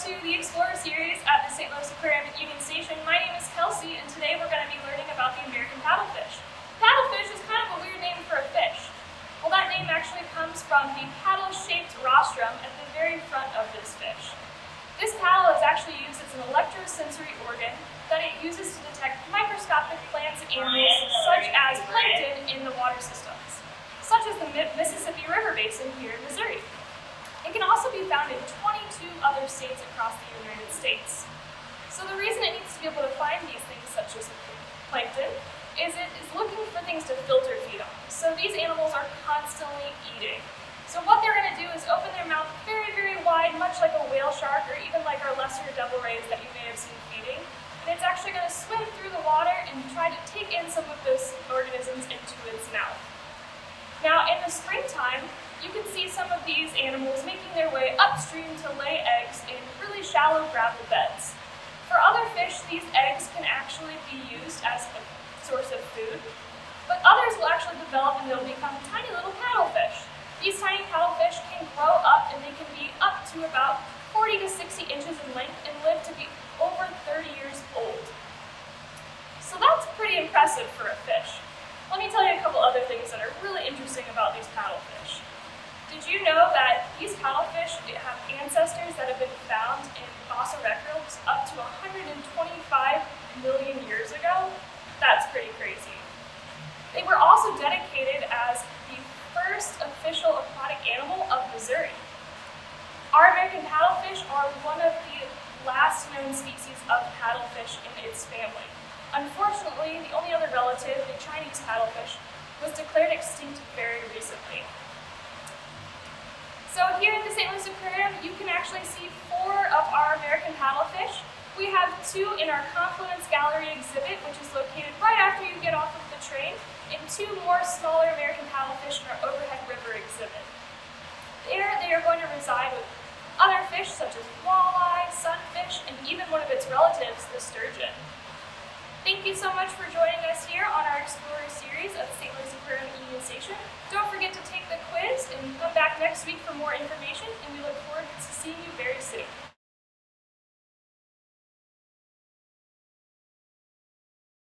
to the Explorer series at the St. Louis Aquarium at Union Station. My name is Kelsey, and today we're going to be learning about the American paddlefish. Paddlefish is kind of a weird name for a fish. Well, that name actually comes from the paddle-shaped rostrum at the very front of this fish. This paddle is actually used as an electrosensory organ that it uses to detect microscopic plants and animals such as plankton in the water systems, such as the Mississippi River Basin here in Missouri. It can also be found in 22 other states across the United States. So the reason it needs to be able to find these things, such as plankton, is it is looking for things to filter feed on. So these animals are constantly eating. So what they're going to do is open their mouth very, very wide, much like a whale shark or even like our lesser devil rays that you may have seen feeding. And it's actually going to swim through the water and try to take in some of those organisms into its mouth. Now in the springtime, you can see some of these animals making their way upstream to lay eggs in really shallow gravel beds. For other fish, these eggs can actually be used as a source of food, but others will actually develop and they'll become tiny little paddlefish. These tiny paddlefish can grow up and they can be up to about 40 to 60 inches in length and live to be over 30 years old. So that's pretty impressive for a fish. Let me tell you a couple other things that are really interesting about these paddlefish. Did you know that these paddlefish have ancestors that have been found in fossil records up to 125 million years ago? That's pretty crazy. They were also dedicated as the first official aquatic animal of Missouri. Our American paddlefish are one of the last known species of paddlefish in its family. Unfortunately, the only other relative, the Chinese paddlefish, was declared extinct very recently. So here at the St. Louis Aquarium, you can actually see 4 of our American paddlefish. We have 2 in our Confluence Gallery exhibit, which is located right after you get off of the train, and 2 more smaller American paddlefish in our Overhead River exhibit. There, they are going to reside with other fish such as walleye, sunfish, and even one of its relatives, the sturgeon. Thank you so much for joining us here on our Explorer series at St. Louis Aquarium at Union Station. Don't forget to take the quiz and come back next week for more information, and we look forward to seeing you very soon.